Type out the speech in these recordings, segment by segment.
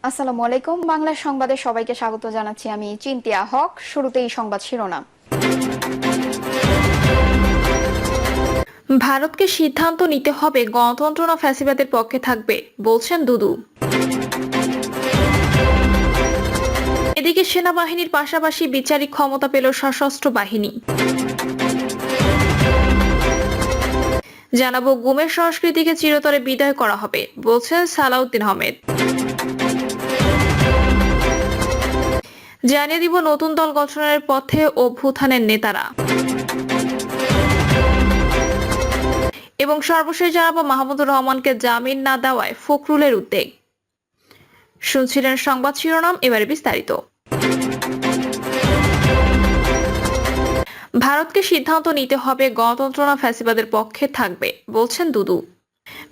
আসসালামু আলাইকুম। বাংলা সংবাদে সবাইকে স্বাগত জানাচ্ছি। আমি চিন্তিয়া হক। শুরুতেই সংবাদ শিরোনাম। ভারতকে সিদ্ধান্ত নিতে হবে গণতন্ত্র না ফ্যাসিবাদের পক্ষে থাকবে, বলছেন দুদু। এদিকে সেনাবাহিনীর পাশাপাশি বিচারিক ক্ষমতা পেল সশস্ত্র বাহিনী। জানাবো গুমের সংস্কৃতিকে চিরতরে বিদায় করা হবে, বলছেন সালাউদ্দিন আহমেদ। জানিয়ে দিব নতুন দল গঠনের পথে অভ্যুত্থানের নেতারা। এবং সর্বশেষ জানাবো মাহমুদুর রহমানকে জামিন না দেওয়ায় ফখরুলের উদ্বেগ। শুনছিলেন সংবাদ শিরোনাম, এবারে বিস্তারিত। ভারতকে সিদ্ধান্ত নিতে হবে গণতন্ত্র না ফ্যাসিবাদের পক্ষে থাকবে, বলছেন দুদু।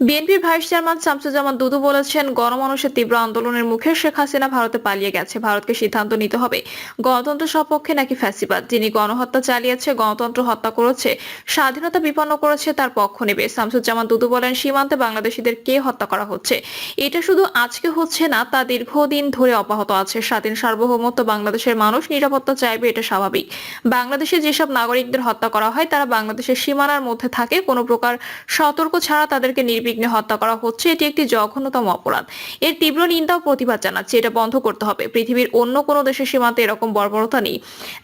বিএনপির ভাইস চেয়ারম্যান শামসুজ্জামান দুদু বলেছেন, গণমানুষের তীব্র আন্দোলনের মুখে শেখ হাসিনা ভারতে পালিয়ে গেছে। ভারতকে সিদ্ধান্ত নিতে হবে গণতন্ত্র সপক্ষে নাকি ফ্যাসিবাদ। যিনি গণহত্যা চালিয়েছে, গণতন্ত্র হত্যা করেছে, স্বাধীনতা বিপন্ন করেছে, তার পক্ষ নেবে। শামসুজ্জামান দুদু বলেন, সীমান্তে বাংলাদেশিদের কে হত্যা করা হচ্ছে, এটা শুধু আজকে হচ্ছে না, তা দীর্ঘদিন ধরে অব্যাহত আছে। স্বাধীন সার্বভৌমত্ব বাংলাদেশের মানুষ নিরাপত্তা চাইবে, এটা স্বাভাবিক। বাংলাদেশে যেসব নাগরিকদের হত্যা করা হয় তারা বাংলাদেশের সীমানার মধ্যে থাকে, কোনো প্রকার সতর্ক ছাড়া তাদেরকে নির্বিঘ্নে হত্যা করা হচ্ছে। এটি একটি জঘন্যতম অপরাধ। এর তীব্র নিন্দা ও প্রতিবাদ জানাচ্ছি। এটা বন্ধ করতে হবে। পৃথিবীর অন্য কোনো দেশের সীমান্তে এরকম বর্বরতা নেই,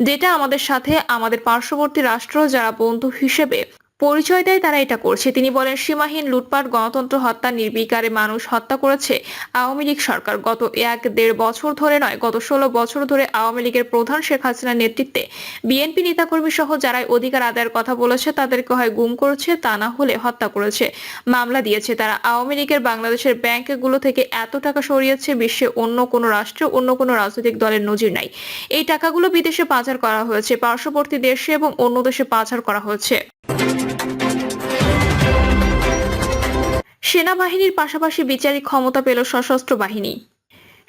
যেটা আমাদের সাথে আমাদের পার্শ্ববর্তী রাষ্ট্র যারা বন্ধু হিসেবে পরিচয় দেয় তারা এটা করছে। তিনি বলেন, সীমাহীন লুটপাট, গণতন্ত্র হত্যা, নির্বিকারে মানুষ হত্যা করেছে আওয়ামী লীগ সরকার। গত 1-1.5 বছর ধরে নয়, গত 16 বছর ধরে আওয়ামী লীগের প্রধান শেখ হাসিনার নেতৃত্বে বিএনপি নেতাকর্মী সহ যারা অধিকার আদায়ের কথা বলেছে তাদেরকে হয় গুম করেছে, তা না হলে হত্যা করেছে, মামলা দিয়েছে। তারা আওয়ামী লীগের বাংলাদেশের ব্যাংকগুলো থেকে এত টাকা সরিয়েছে, বিশ্বে অন্য কোনো রাষ্ট্রে অন্য কোনো রাজনৈতিক দলের নজির নাই। এই টাকাগুলো বিদেশে পাচার করা হয়েছে, পার্শ্ববর্তী দেশে এবং অন্য দেশে পাচার করা হয়েছে। সেনাবাহিনীর পাশাপাশি বিচারিক ক্ষমতা পেল সশস্ত্র বাহিনী।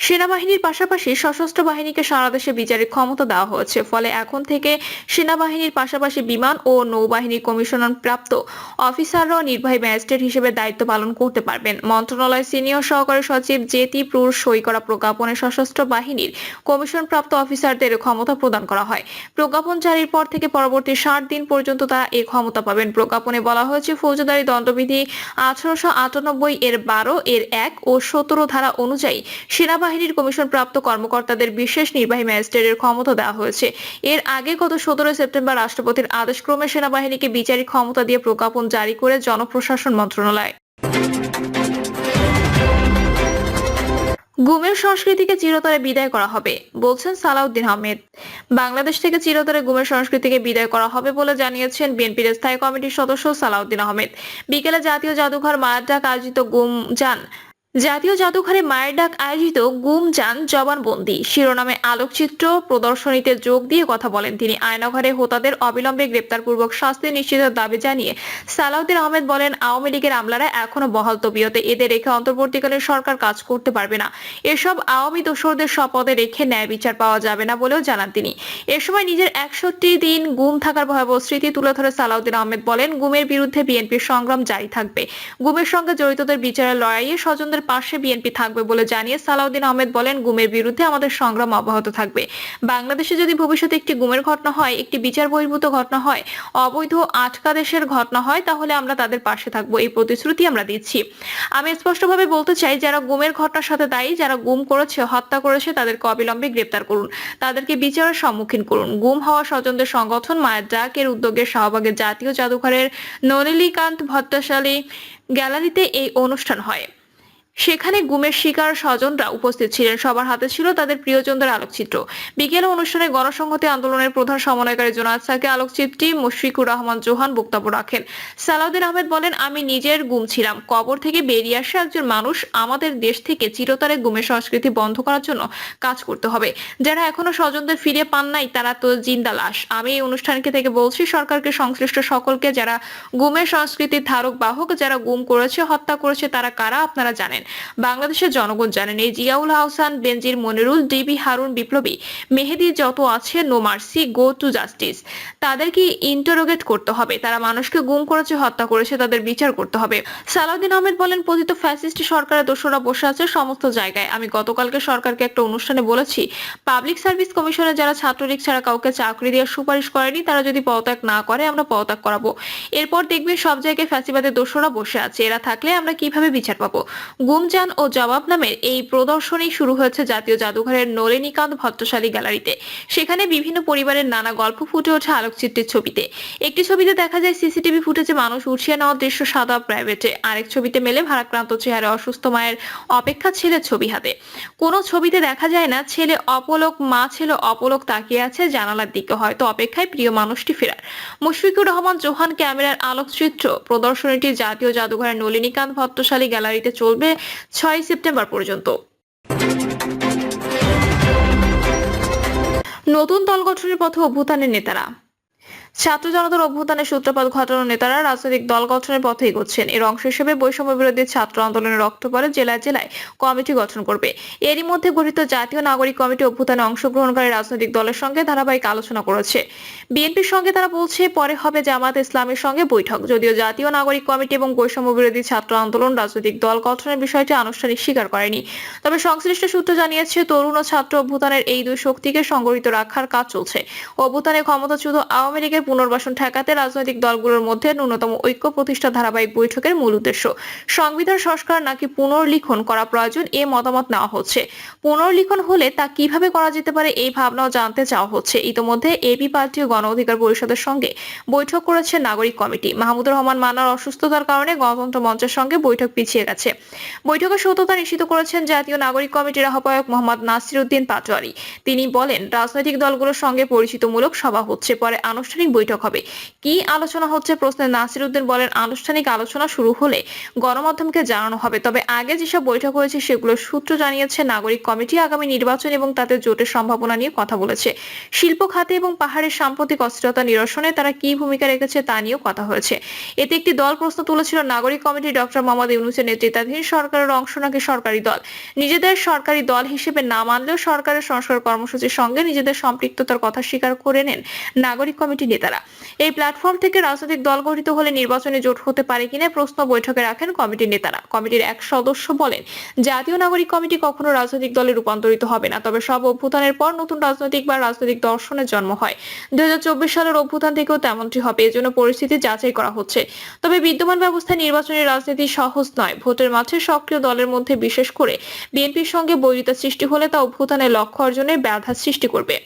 সেনাবাহিনীর পাশাপাশি সশস্ত্র বাহিনীকে সারা দেশে বিচারিক ক্ষমতা দেওয়া হয়েছে। ফলে এখন থেকে সেনাবাহিনীর পাশাপাশি বিমান ও নৌবাহিনীর কমিশনার প্রাপ্ত অফিসাররাও নির্বাহী ম্যাজিস্ট্রেট হিসেবে দায়িত্ব পালন করতে পারবেন। মন্ত্রণালয়ের সিনিয়র সহকারী সচিব জেতি প্রুর সই করা প্রজ্ঞাপনে সশস্ত্র বাহিনীর কমিশন প্রাপ্ত অফিসারদের ক্ষমতা প্রদান করা হয়। প্রজ্ঞাপন জারির পর থেকে পরবর্তী 60 দিন পর্যন্ত তারা এই ক্ষমতা পাবেন। প্রজ্ঞাপনে বলা হয়েছে, ফৌজদারি দণ্ডবিধি 1898 এর 12 এর 1 ও 17 ধারা অনুযায়ী সেনাবাহিনীর কমিশন প্রাপ্ত কর্মকর্তাদের বিশেষ নির্বাহী ম্যাজিস্ট্রেটের ক্ষমতা দেওয়া হয়েছে। এর আগে গত 17 সেপ্টেম্বর রাষ্ট্রপতির আদেশক্রমে সেনাবাহিনীকে বিচারিক ক্ষমতা দিয়ে প্রজ্ঞাপন জারি করে জনপ্রশাসন মন্ত্রণালয়। গুমের সংস্কৃতিকে চিরতরে বিদায় করা হবে, বলছেন সালাউদ্দিন আহমেদ। বাংলাদেশ থেকে চিরতরে গুমের সংস্কৃতিকে বিদায় করা হবে বলে জানিয়েছেন বিএনপির স্থায়ী কমিটির সদস্য সালাউদ্দিন আহমেদ। বিকেলে জাতীয় জাদুঘর মায়ের ডাক আয়োজিত গুম যান জবানবন্দি শিরোনামে আলোকচিত্র প্রদর্শনীতে যোগ দিয়ে কথা বলেন তিনি। আয়নাঘরে হোতাদের অবিলম্বে গ্রেপ্তারপূর্বক শাস্তি নিশ্চিতের দাবি জানিয়ে সালাউদ্দিন আহমেদ বলেন, আওয়ামী লীগের আমলারা এখনো বহাল তবিয়তে, এদের রেখে অন্তর্বর্তীকালীন সরকার কাজ করতে পারবে না। এসব আওয়ামী দোসরদের শপথে রেখে ন্যায় বিচার পাওয়া যাবে না বলেও জানান তিনি। এ সময় নিজের 61 দিন গুম থাকার ভয়াবহ স্মৃতি তুলে ধরে সালাউদ্দিন আহমেদ বলেন, গুমের বিরুদ্ধে বিএনপির সংগ্রাম জারি থাকবে। গুমের সঙ্গে জড়িতদের বিচারের লড়াইয়ে স্বজনদের পাশে বিএনপি থাকবে বলে জানিয়ে সালাউদ্দিন আহমেদ বলেন, গুমের বিরুদ্ধে আমাদের সংগ্রাম অব্যাহত থাকবে। বাংলাদেশে যদি ভবিষ্যতে একটি গুমের ঘটনা হয়, একটি বিচার বহির্ভূত ঘটনা হয়, অবৈধ আটকাদেশের ঘটনা হয়, তাহলে আমরা তাদের পাশে থাকবো, এই প্রতিশ্রুতি আমরা দিচ্ছি। আমি স্পষ্টভাবে বলতে চাই, যারা গুমের ঘটনার সাথে দায়ী, যারা গুম করেছে, হত্যা করেছে, তাদেরকে অবিলম্বে গ্রেপ্তার করুন, তাদেরকে বিচারের সম্মুখীন করুন। গুম হওয়া স্বজনদের সংগঠন মায়ের ডাক এর উদ্যোগে শাহবাগের জাতীয় জাদুঘরের নলিনীকান্ত ভট্টাশালী গ্যালারিতে এই অনুষ্ঠান হয়। সেখানে গুমের শিকার স্বজনরা উপস্থিত ছিলেন। সবার হাতে ছিল তাদের প্রিয়জনদের আলোকচিত্র। বিকেল অনুষ্ঠানে গণসংহতি আন্দোলনের প্রধান সমন্বয়কারী জোনায়েদ সাকি আলোকচিত্রী মুশফিকুর রহমান জোহান বক্তব্য রাখেন। সালাউদ্দিন আহমেদ বলেন, আমি নিজের গুম ছিলাম। কবর থেকে বেরিয়ে আসা একজন মানুষ। আমাদের দেশ থেকে চিরতরে গুমের সংস্কৃতি বন্ধ করার জন্য কাজ করতে হবে। যারা এখনো স্বজনদের ফিরে পান নাই তারা তো জিন্দা লাশ। আমি এই অনুষ্ঠানকে থেকে বলছি, সরকারকে, সংশ্লিষ্ট সকলকে, যারা গুমের সংস্কৃতির ধারক বাহক, যারা গুম করেছে, হত্যা করেছে, তারা কারা আপনারা জানেন। জানেন, বাংলাদেশের জনগণ জানেন এই জিয়াউল হাসান, বেনজির, মনিরুল, ডিবি, হারুন, বিপ্লবী, মেহেদি যত আছে, no mercy, go to justice. তাদেরকে ইন্টারোগেট করতে হবে। তারা মানুষকে গুম করেছে, হত্যা করেছে, তাদের বিচার করতে হবে। সালাউদ্দিন আহমেদ বলেন, পতিত ফ্যাসিস্ট সরকারের দোষরা বসে আছে সমস্ত জায়গায়। আমি গতকালকে সরকারকে একটা অনুষ্ঠানে বলেছি, পাবলিক সার্ভিস কমিশনে যারা ছাত্রলীগ ছাড়া কাউকে চাকরি দেওয়ার সুপারিশ করেনি, তারা যদি পদত্যাগ না করে আমরা পদত্যাগ করাবো। এরপর দেখবেন সব জায়গায় ফ্যাসিবাদের দোষরা বসে আছে। এরা থাকলে আমরা কিভাবে বিচার পাবো? গুমজান ও জবাব নামের এই প্রদর্শনী শুরু হয়েছে জাতীয় জাদুঘরের নলিনীকান্ত ভট্টশালী গ্যালারিতে। সেখানে বিভিন্ন পরিবারের নানা গল্প ফুটে ওঠে আলোকচিত্রের ছবিতে। একটি ছবিতে দেখা যায় সিসিটিভি ফুটেজে মানুষ উঠিয়ে নেওয়ার দৃশ্য সাদা প্রাইভেটে। আরেক ছবিতে মেলে ভারাক্রান্ত চেহারা অসুস্থ মায়ের অপেক্ষা ছেলের ছবি হাতে। কোনো ছবিতে দেখা যায় না ছেলে অপলক, মা ছেলে অপলক তাকিয়ে আছে জানালার দিকে, হয়তো অপেক্ষায় প্রিয় মানুষটি ফেরার। মুশফিকুর রহমান জোহান ক্যামেরার আলোকচিত্র প্রদর্শনীটি জাতীয় জাদুঘরের নলিনীকান্ত ভট্টশালী গ্যালারিতে চলবে 6 সেপ্টেম্বর পর্যন্ত। নতুন দল গঠনের পথে অভ্যুত্থানের নেতারা। ছাত্র জনতার অভ্যুত্থানের সূত্রপাত ঘটানো নেতারা রাজনৈতিক দল গঠনের পথে এগোচ্ছেন। এর অংশ হিসেবে বৈষম্য বিরোধী ছাত্র আন্দোলনের অক্টোবরে জেলায় জেলায় কমিটি গঠন করবে। এরই মধ্যে গঠিত জাতীয় নাগরিক কমিটি অভ্যুত্থানে অংশগ্রহণকারী রাজনৈতিক দলের সঙ্গে ধারাবাহিক আলোচনা করেছে। বিএনপির সঙ্গে তারা বলছে পরে হবে জামাত ইসলামের সঙ্গে বৈঠক। যদিও জাতীয় নাগরিক কমিটি এবং বৈষম্য বিরোধী ছাত্র আন্দোলন রাজনৈতিক দল গঠনের বিষয়টি আনুষ্ঠানিক স্বীকার করেনি, তবে সংশ্লিষ্ট সূত্র জানিয়েছে তরুণ ও ছাত্র অভ্যুত্থানের এই দুই শক্তিকে সংগঠিত রাখার কাজ চলছে। অভ্যুত্থানে ক্ষমতাচ্যুত আওয়ামী লীগের পুনর্বাসন ঠেকাতে রাজনৈতিক দলগুলোর মধ্যে ন্যূনতম ঐক্য প্রতিষ্ঠা ধারাবাহিক বৈঠকের মূল উদ্দেশ্য। সংবিধান সংস্কার নাকি পুনর্লিখন করা প্রয়োজন, এ মতামত নেওয়া হচ্ছে। পুনর্লিখন হলে তা কিভাবে করা যেতে পারে এই ভাবনাও জানতে চাওয়া হচ্ছে। ইতোমধ্যে এবি পার্টি ও গণ অধিকার পরিষদের সঙ্গে বৈঠক করেছে নাগরিক কমিটি। মাহমুদুর রহমান মান্নার অসুস্থতার কারণে গণতন্ত্র মঞ্চের সঙ্গে বৈঠক পিছিয়ে গেছে। বৈঠকের সত্যতা নিশ্চিত করেছেন জাতীয় নাগরিক কমিটির আহ্বায়ক মোহাম্মদ নাসির উদ্দিন পাটোয়ারি। তিনি বলেন, রাজনৈতিক দলগুলোর সঙ্গে পরিচিতমূলক সভা হচ্ছে, পরে আনুষ্ঠানিক বৈঠক হবে। কি আলোচনা হচ্ছে প্রশ্নে নাসির উদ্দিন বলেন, আনুষ্ঠানিক আলোচনা শুরু হলে গণমাধ্যমকে জানানো হবে। তবে আগে যেসব বৈঠক হয়েছে সেগুলোর সূত্র জানিয়েছে নাগরিক কমিটি আগামী নির্বাচন এবং তাতে জোটের সম্ভাবনা নিয়ে কথা বলেছে। শিল্প খাতে এবং পাহাড়ের সাম্প্রতিক অস্থিরতা নিরসনে তারা কি ভূমিকা রেখেছে তা নিয়েও কথা হয়েছে। এতে একটি দল প্রশ্ন তুলেছিল, নাগরিক কমিটি ডক্টর মোহাম্মদ ইউনূসের নেতৃত্বাধীন সরকারের অংশ নাকি সরকারি দল। নিজেদের সরকারি দল হিসেবে না মানলেও সরকারের সংস্কার কর্মসূচির সঙ্গে নিজেদের সম্পৃক্ততার কথা স্বীকার করে নেন নাগরিক কমিটি নেতারা। এই প্ল্যাটফর্ম থেকে রাজনৈতিক দল গঠিত হলে নির্বাচনে জোট হতে পারে কিনা প্রশ্ন বৈঠকে রাখেন কমিটির নেতারা। কমিটির এক সদস্য বলেন, জাতীয় নাগরিক কমিটি কখনো রাজনৈতিক দলে রূপান্তরিত হবে না, তবে সব অভ্যুত্থানের পর নতুন রাজনৈতিক বা রাজনৈতিক দর্শনের জন্ম হয়। 2024 সালের অভ্যুত্থান থেকেও তেমনটি হবে, এজন্য পরিস্থিতি যাচাই করা হচ্ছে। তবে বিদ্যমান ব্যবস্থায় নির্বাচনী রাজনীতি সহজ নয়। ভোটের মাঠে সক্রিয় দলের মধ্যে বিশেষ করে বিএনপির সঙ্গে বৈরিতা সৃষ্টি হলে তা অভ্যুত্থানের লক্ষ্য অর্জনে ব্যাধা সৃষ্টি করবে।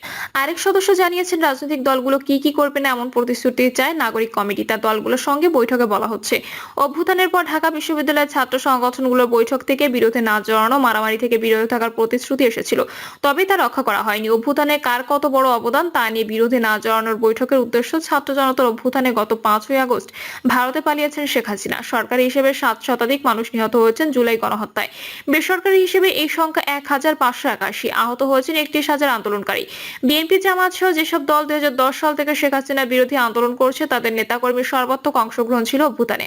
আরেক সদস্য জানিয়েছেন, রাজনৈতিক দলগুলো কি করবে না এমন প্রতিশ্রুতি চায় নাগরিক কমিটি, তা দলগুলোর সঙ্গে বৈঠকে বলা হচ্ছে। অভ্যুত্থানের পর ঢাকা বিশ্ববিদ্যালয়ের ছাত্র সংগঠনগুলোর বৈঠক থেকে বিরোধে না জড়ানো, মারামারি থেকে বিরত থাকার প্রতিশ্রুতি এসেছিল, তবে তা রক্ষা করা হয়নি। অভ্যুত্থানে কার কত বড় অবদান তা নিয়ে বিরোধে না জড়ানোর বৈঠকের উদ্দেশ্য ছাত্র জনতার অভ্যুত্থানে গত 5ই আগস্ট ভারতে পালিয়েছেন শেখ হাসিনা। সরকারি হিসেবে 7 শতাধিক মানুষ নিহত হয়েছেন জুলাই গণহত্যায়। বেসরকারি হিসেবে এই সংখ্যা 1581। আহত হয়েছেন 31,000 আন্দোলনকারী। বিএনপি, জামাত সহ যেসব দল 2010 সাল থেকে শেখ হাসিনা বিরোধী আন্দোলন করছে তাদের নেতাকর্মীর সর্বাত্মক অংশগ্রহণ ছিল অভ্যুত্থানে।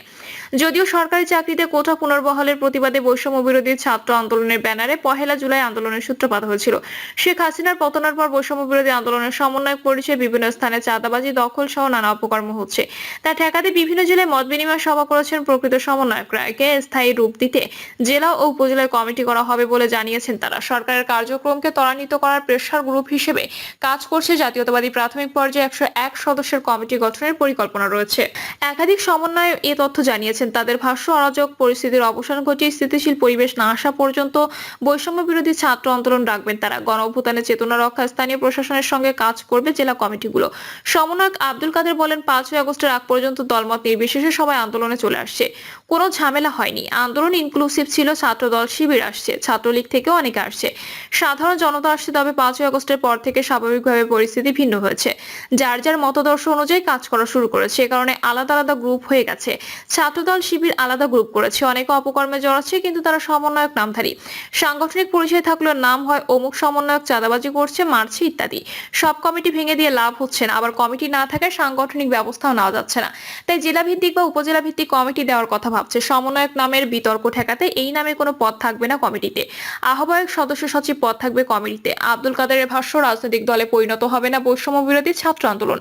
যদিও সরকারি চাকরিতে কোটা পুনর্বহালের প্রতিবাদে বৈষম্য বিরোধী ছাত্র আন্দোলনের ব্যানারে 1 জুলাই আন্দোলনের সূত্রপাত হয়েছিল। শেখ হাসিনার পতনের পর বৈষম্য বিরোধী আন্দোলনের সমন্বয়ক পরিচয়ে বিভিন্ন স্থানে চাঁদাবাজি, দখল সহ নানা অপকর্ম হচ্ছে। তা ঠেকাতে বিভিন্ন জেলায় মত বিনিময় সভা করেছেন প্রকৃত সমন্বয়করা। একে স্থায়ী রূপ দিতে জেলা ও উপজেলায় কমিটি করা হবে বলে জানিয়েছেন তারা। সরকারের কার্যক্রমকে ত্বরান্বিত করার প্রেসার গ্রুপ হিসেবে কাজ করছে জাতীয়তাবাদী প্রাথমিক পর্যায়ে 101 সদস্যের কমিটি গঠনের পরিকল্পনা রয়েছে। একাধিক সমন্বয় এ তথ্য জানিয়েছেন। তাদের ভাষ্য, অরাজক পরিস্থিতির অবসান ঘটিয়ে স্থিতিশীল পরিবেশ না আসা পর্যন্ত বৈষম্য বিরোধী ছাত্র আন্দোলন রাখবেন তারা। গণ অভ্যুত্থানের চেতনা রক্ষা স্থানীয় প্রশাসনের সঙ্গে কাজ করবে জেলা কমিটিগুলো। সমন্বয়ক আব্দুল কাদের বলেন, 5ই আগস্টের আগ পর্যন্ত দলমত নির্বিশেষে সবাই আন্দোলনে চলে আসছে, কোনো ঝামেলা হয়নি। আন্দোলন ইনক্লুসিভ ছিল। ছাত্র দল শিবির আসছে, ছাত্রলীগ থেকেও অনেকে আসছে, সাধারণ জনতা আসছে। তবে 5ই আগস্টের পর থেকে স্বাভাবিকভাবে পরিস্থিতি ভিন্ন হয়েছে। যার যার মতদল মতাদর্শ অনুযায়ী কাজ করা শুরু করেছে। এ কারণে আলাদা আলাদা গ্রুপ হয়ে গেছে। ছাত্রদল শিবির আলাদা গ্রুপ করেছে, অনেকে অপকর্মে জড়াচ্ছে, কিন্তু তারা সমন্বয়ক নামধারী। সাংগঠনিক পরিচয় থাকলেও নাম হয় অমুক সমন্বয়ক, চাঁদাবাজি করছে, মারছে ইত্যাদি। সব কমিটি ভেঙে দিয়ে লাভ হচ্ছে না, আবার কমিটি না থাকায় সাংগঠনিক ব্যবস্থাও নেওয়া যাচ্ছে না। তাই জেলা ভিত্তিক বা উপজেলা ভিত্তিক কমিটি দেওয়ার কথা ভাবছে। সমন্বয়ক নামের বিতর্ক ঠেকাতে এই নামে কোনো পদ থাকবে না কমিটিতে। আহ্বায়ক, সদস্য সচিব পদ থাকবে কমিটিতে। আব্দুল কাদেরের ভাষ্য, রাজনৈতিক দলে পরিণত হবে না বৈষম্য বিরোধী ছাত্র আন্দোলন।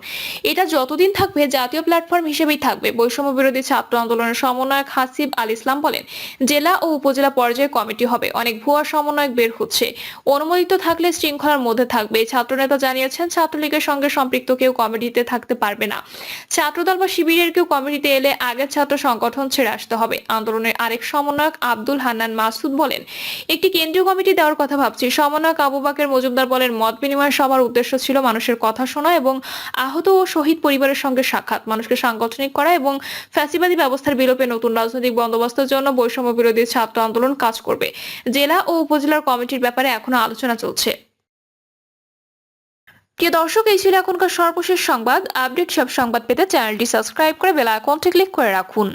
এটা যতদিন থাকবে জাতীয় প্ল্যাটফর্ম হিসেবেই থাকবে। বৈষম্য বিরোধী ছাত্র আন্দোলনের সমন্বয়ক হাসিব আল ইসলাম বলেন, জেলা ও উপজেলা পর্যায়ে কমিটি হবে। অনেক ভুয়া সমন্বয়ক বের হচ্ছে, অনুমোদিত থাকলে শৃঙ্খলার মধ্যে থাকবে। ছাত্রনেতা জানিয়েছেন, ছাত্রলীগের সঙ্গে সম্পৃক্ত কেউ কমিটিতে থাকতে পারবে না। ছাত্রদল বা শিবিরের কেউ কমিটিতে এলে আগের ছাত্র সংগঠন ছেড়ে আসতে হবে। আন্দোলনের আরেক সমন্বয়ক আব্দুল হান্নান মাসুদ বলেন, একটি কেন্দ্রীয় কমিটি দেওয়ার কথা ভাবছি। সমন্বয়ক আবু বাকের মজুমদার বলেন, মত বিনিময় সভার উদ্দেশ্য ছিল মানুষের কথা শোনা এবং আহত ও শহীদ পরিবারের সঙ্গে সাক্ষাৎ, মানুষকে সাংগঠনিক করা এবং ফ্যাসিবাদী ব্যবস্থার বিলোপে নতুন রাজনৈতিক বন্দোবস্তের জন্য বৈষম্য বিরোধী ছাত্র আন্দোলন কাজ করবে। জেলা ও উপজেলার কমিটির ব্যাপারে এখনো আলোচনা চলছে। প্রিয় দর্শক, এই ছিল এখনকার সর্বশেষ সংবাদ। আপডেট সব সংবাদ পেতে চ্যানেলটি সাবস্ক্রাইব করে বেল আইকনটি ক্লিক করে রাখুন।